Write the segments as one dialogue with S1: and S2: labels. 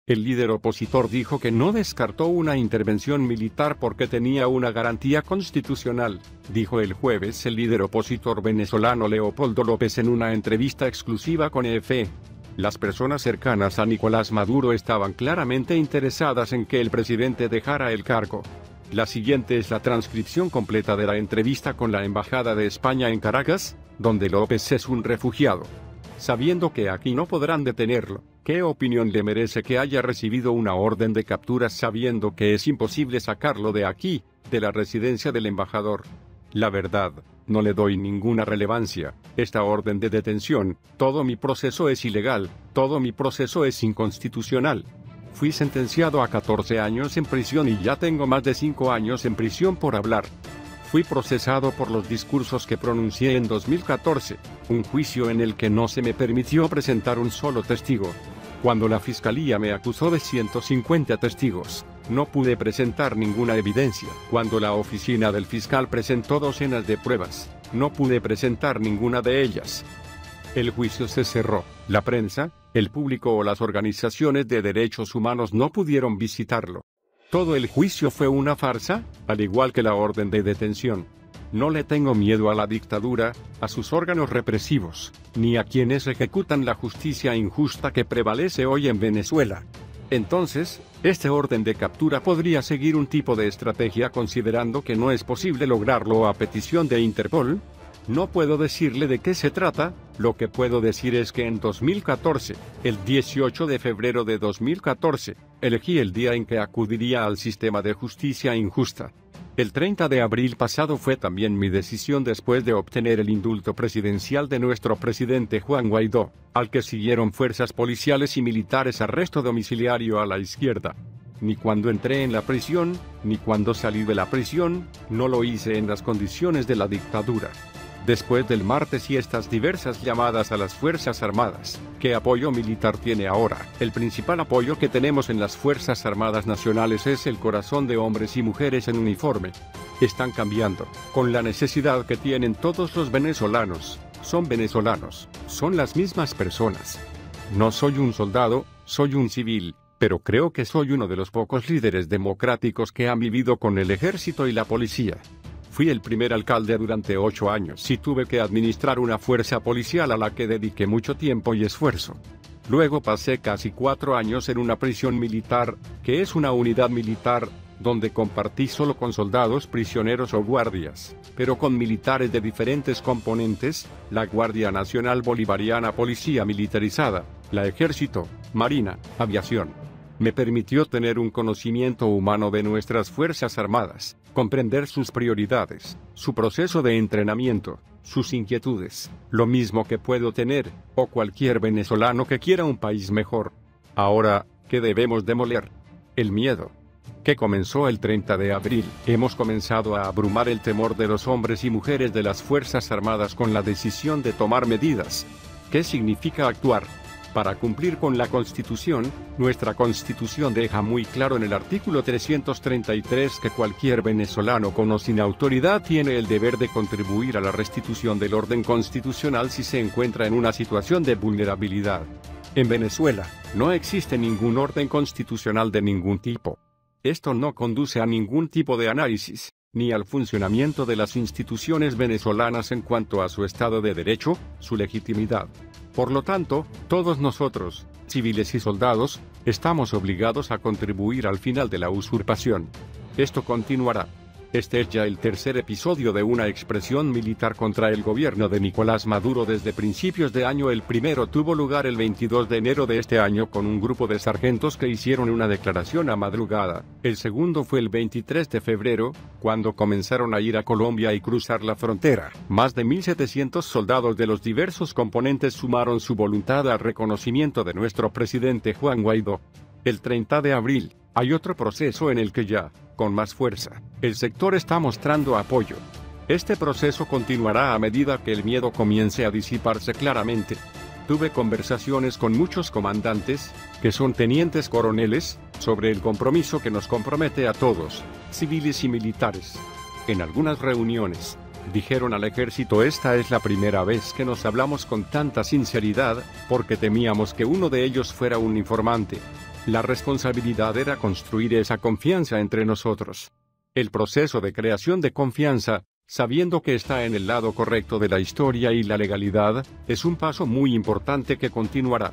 S1: El líder opositor dijo que no descartó una intervención militar porque tenía una garantía constitucional, dijo el jueves el líder opositor venezolano Leopoldo López en una entrevista exclusiva con EFE. Las personas cercanas a Nicolás Maduro estaban claramente interesadas en que el presidente dejara el cargo. La siguiente es la transcripción completa de la entrevista con la Embajada de España en Caracas, donde López es un refugiado. Sabiendo que aquí no podrán detenerlo, ¿qué opinión le merece que haya recibido una orden de captura sabiendo que es imposible sacarlo de aquí, de la residencia del embajador? La verdad, no le doy ninguna relevancia. Esta orden de detención, todo mi proceso es ilegal, todo mi proceso es inconstitucional. Fui sentenciado a 14 años en prisión y ya tengo más de 5 años en prisión por hablar. Fui procesado por los discursos que pronuncié en 2014, un juicio en el que no se me permitió presentar un solo testigo. Cuando la fiscalía me acusó de 150 testigos, no pude presentar ninguna evidencia. Cuando la oficina del fiscal presentó docenas de pruebas, no pude presentar ninguna de ellas. El juicio se cerró. La prensa, el público o las organizaciones de derechos humanos no pudieron visitarlo. Todo el juicio fue una farsa, al igual que la orden de detención. No le tengo miedo a la dictadura, a sus órganos represivos, ni a quienes ejecutan la justicia injusta que prevalece hoy en Venezuela. Entonces, este orden de captura podría seguir un tipo de estrategia considerando que no es posible lograrlo a petición de Interpol. No puedo decirle de qué se trata, lo que puedo decir es que en 2014, el 18 de febrero de 2014, elegí el día en que acudiría al sistema de justicia injusta. El 30 de abril pasado fue también mi decisión después de obtener el indulto presidencial de nuestro presidente Juan Guaidó, al que siguieron fuerzas policiales y militares arresto domiciliario a la izquierda. Ni cuando entré en la prisión, ni cuando salí de la prisión, no lo hice en las condiciones de la dictadura. Después del martes y estas diversas llamadas a las Fuerzas Armadas, ¿qué apoyo militar tiene ahora? El principal apoyo que tenemos en las Fuerzas Armadas Nacionales es el corazón de hombres y mujeres en uniforme. Están cambiando, con la necesidad que tienen todos los venezolanos. Son venezolanos, son las mismas personas. No soy un soldado, soy un civil, pero creo que soy uno de los pocos líderes democráticos que han vivido con el ejército y la policía. Fui el primer alcalde durante 8 años y tuve que administrar una fuerza policial a la que dediqué mucho tiempo y esfuerzo. Luego pasé casi 4 años en una prisión militar, que es una unidad militar, donde compartí solo con soldados prisioneros o guardias, pero con militares de diferentes componentes, la Guardia Nacional Bolivariana, Policía Militarizada, la Ejército, Marina, Aviación. Me permitió tener un conocimiento humano de nuestras Fuerzas Armadas, comprender sus prioridades, su proceso de entrenamiento, sus inquietudes, lo mismo que puedo tener, o cualquier venezolano que quiera un país mejor. Ahora, ¿qué debemos demoler? El miedo. Que comenzó el 30 de abril, hemos comenzado a abrumar el temor de los hombres y mujeres de las Fuerzas Armadas con la decisión de tomar medidas. ¿Qué significa actuar? Para cumplir con la Constitución, nuestra Constitución deja muy claro en el artículo 333 que cualquier venezolano con o sin autoridad tiene el deber de contribuir a la restitución del orden constitucional si se encuentra en una situación de vulnerabilidad. En Venezuela, no existe ningún orden constitucional de ningún tipo. Esto no conduce a ningún tipo de análisis, ni al funcionamiento de las instituciones venezolanas en cuanto a su Estado de Derecho, su legitimidad. Por lo tanto, todos nosotros, civiles y soldados, estamos obligados a contribuir al final de la usurpación. Esto continuará. Este es ya el tercer episodio de una expresión militar contra el gobierno de Nicolás Maduro desde principios de año. El primero tuvo lugar el 22 de enero de este año con un grupo de sargentos que hicieron una declaración a madrugada. El segundo fue el 23 de febrero, cuando comenzaron a ir a Colombia y cruzar la frontera. Más de 1.700 soldados de los diversos componentes sumaron su voluntad al reconocimiento de nuestro presidente Juan Guaidó. El 30 de abril, hay otro proceso en el que ya, con más fuerza, el sector está mostrando apoyo. Este proceso continuará a medida que el miedo comience a disiparse claramente. Tuve conversaciones con muchos comandantes, que son tenientes coroneles, sobre el compromiso que nos compromete a todos, civiles y militares. En algunas reuniones, dijeron al ejército: esta es la primera vez que nos hablamos con tanta sinceridad, porque temíamos que uno de ellos fuera un informante. La responsabilidad era construir esa confianza entre nosotros. El proceso de creación de confianza, sabiendo que está en el lado correcto de la historia y la legalidad, es un paso muy importante que continuará.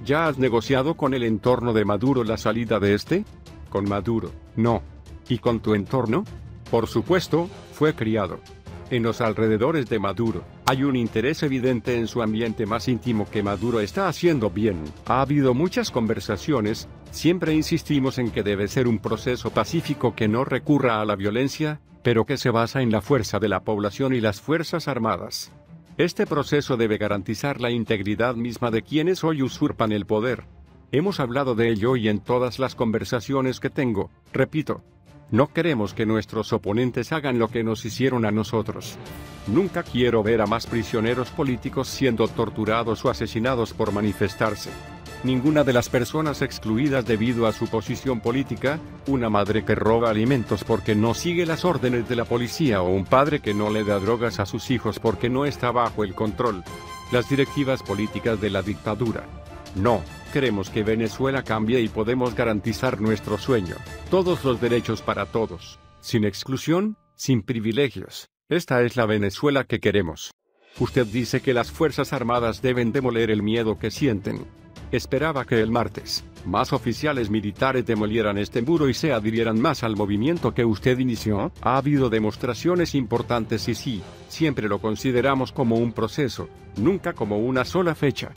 S1: ¿Ya has negociado con el entorno de Maduro la salida de este? Con Maduro, no. ¿Y con tu entorno? Por supuesto, fue criado en los alrededores de Maduro. Hay un interés evidente en su ambiente más íntimo que Maduro está haciendo bien. Ha habido muchas conversaciones, siempre insistimos en que debe ser un proceso pacífico que no recurra a la violencia, pero que se basa en la fuerza de la población y las Fuerzas Armadas. Este proceso debe garantizar la integridad misma de quienes hoy usurpan el poder. Hemos hablado de ello y en todas las conversaciones que tengo, repito, no queremos que nuestros oponentes hagan lo que nos hicieron a nosotros. Nunca quiero ver a más prisioneros políticos siendo torturados o asesinados por manifestarse. Ninguna de las personas excluidas debido a su posición política, una madre que roba alimentos porque no sigue las órdenes de la policía o un padre que no le da drogas a sus hijos porque no está bajo el control, las directivas políticas de la dictadura. No, queremos que Venezuela cambie y podemos garantizar nuestro sueño, todos los derechos para todos, sin exclusión, sin privilegios. Esta es la Venezuela que queremos. Usted dice que las Fuerzas Armadas deben demoler el miedo que sienten. Esperaba que el martes, más oficiales militares demolieran este muro y se adhirieran más al movimiento que usted inició. Ha habido demostraciones importantes y sí, siempre lo consideramos como un proceso, nunca como una sola fecha.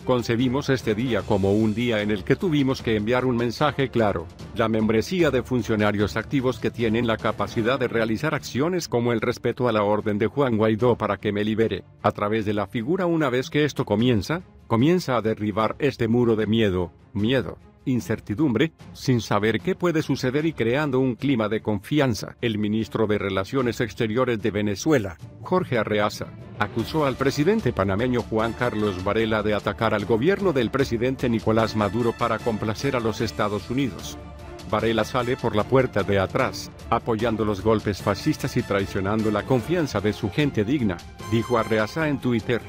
S1: Concebimos este día como un día en el que tuvimos que enviar un mensaje claro, la membresía de funcionarios activos que tienen la capacidad de realizar acciones como el respeto a la orden de Juan Guaidó para que me libere, a través de la figura. Una vez que esto comienza a derribar este muro de miedo, incertidumbre, sin saber qué puede suceder y creando un clima de confianza. El ministro de Relaciones Exteriores de Venezuela, Jorge Arreaza, acusó al presidente panameño Juan Carlos Varela de atacar al gobierno del presidente Nicolás Maduro para complacer a los Estados Unidos. Varela sale por la puerta de atrás, apoyando los golpes fascistas y traicionando la confianza de su gente digna, dijo Arreaza en Twitter.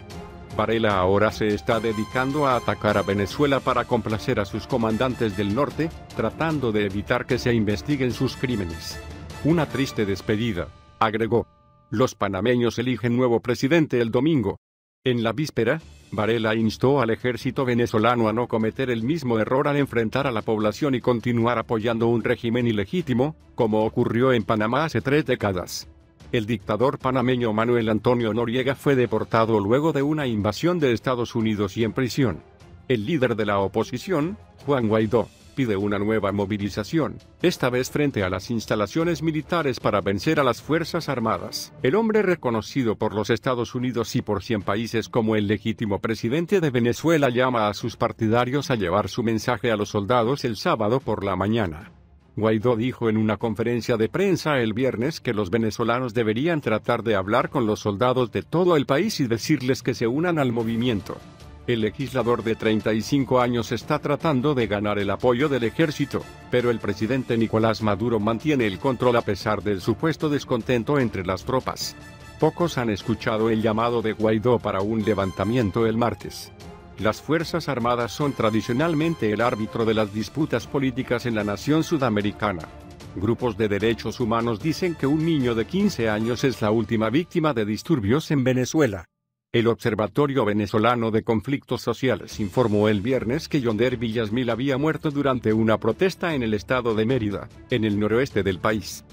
S1: Varela ahora se está dedicando a atacar a Venezuela para complacer a sus comandantes del norte, tratando de evitar que se investiguen sus crímenes. Una triste despedida, agregó. Los panameños eligen nuevo presidente el domingo. En la víspera, Varela instó al ejército venezolano a no cometer el mismo error al enfrentar a la población y continuar apoyando un régimen ilegítimo, como ocurrió en Panamá hace 3 décadas. El dictador panameño Manuel Antonio Noriega fue deportado luego de una invasión de Estados Unidos y en prisión. El líder de la oposición, Juan Guaidó, pide una nueva movilización, esta vez frente a las instalaciones militares para vencer a las Fuerzas Armadas. El hombre reconocido por los Estados Unidos y por 100 países como el legítimo presidente de Venezuela llama a sus partidarios a llevar su mensaje a los soldados el sábado por la mañana. Guaidó dijo en una conferencia de prensa el viernes que los venezolanos deberían tratar de hablar con los soldados de todo el país y decirles que se unan al movimiento. El legislador de 35 años está tratando de ganar el apoyo del ejército, pero el presidente Nicolás Maduro mantiene el control a pesar del supuesto descontento entre las tropas. Pocos han escuchado el llamado de Guaidó para un levantamiento el martes. Las Fuerzas Armadas son tradicionalmente el árbitro de las disputas políticas en la nación sudamericana. Grupos de derechos humanos dicen que un niño de 15 años es la última víctima de disturbios en Venezuela. El Observatorio Venezolano de Conflictos Sociales informó el viernes que Yonder Villasmil había muerto durante una protesta en el estado de Mérida, en el noroeste del país.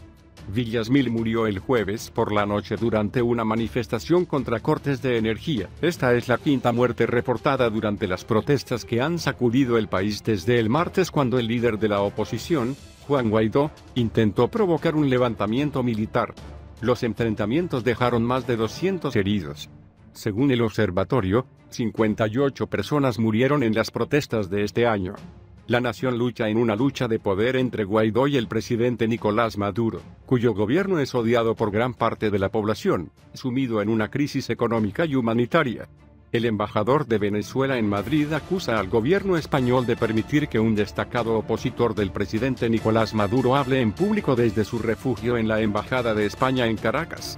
S1: Villasmil murió el jueves por la noche durante una manifestación contra cortes de energía. Esta es la 5ª muerte reportada durante las protestas que han sacudido el país desde el martes, cuando el líder de la oposición, Juan Guaidó, intentó provocar un levantamiento militar. Los enfrentamientos dejaron más de 200 heridos. Según el observatorio, 58 personas murieron en las protestas de este año. La nación lucha en una lucha de poder entre Guaidó y el presidente Nicolás Maduro, cuyo gobierno es odiado por gran parte de la población, sumido en una crisis económica y humanitaria. El embajador de Venezuela en Madrid acusa al gobierno español de permitir que un destacado opositor del presidente Nicolás Maduro hable en público desde su refugio en la Embajada de España en Caracas.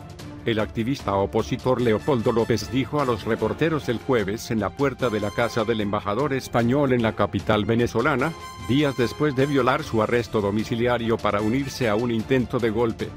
S1: El activista opositor Leopoldo López dijo a los reporteros el jueves en la puerta de la casa del embajador español en la capital venezolana, días después de violar su arresto domiciliario para unirse a un intento de golpe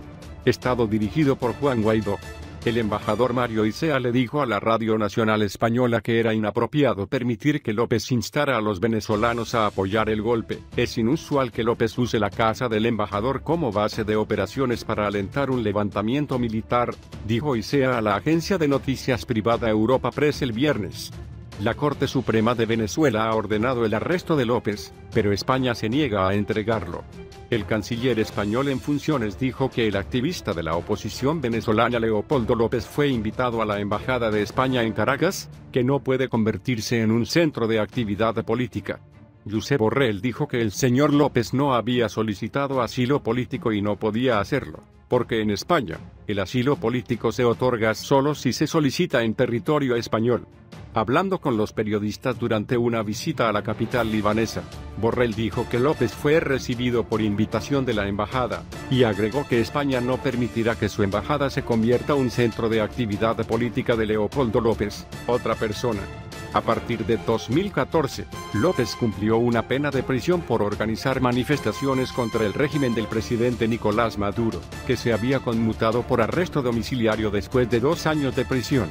S1: Estado dirigido por Juan Guaidó. El embajador Mario Isea le dijo a la Radio Nacional Española que era inapropiado permitir que López instara a los venezolanos a apoyar el golpe. Es inusual que López use la casa del embajador como base de operaciones para alentar un levantamiento militar, dijo Isea a la agencia de noticias privada Europa Press el viernes. La Corte Suprema de Venezuela ha ordenado el arresto de López, pero España se niega a entregarlo. El canciller español en funciones dijo que el activista de la oposición venezolana Leopoldo López fue invitado a la Embajada de España en Caracas, que no puede convertirse en un centro de actividad política. Josep Borrell dijo que el señor López no había solicitado asilo político y no podía hacerlo, porque en España, el asilo político se otorga solo si se solicita en territorio español. Hablando con los periodistas durante una visita a la capital libanesa, Borrell dijo que López fue recibido por invitación de la embajada, y agregó que España no permitirá que su embajada se convierta en un centro de actividad política de Leopoldo López, otra persona. A partir de 2014, López cumplió una pena de prisión por organizar manifestaciones contra el régimen del presidente Nicolás Maduro, que se había conmutado por arresto domiciliario después de 2 años de prisión.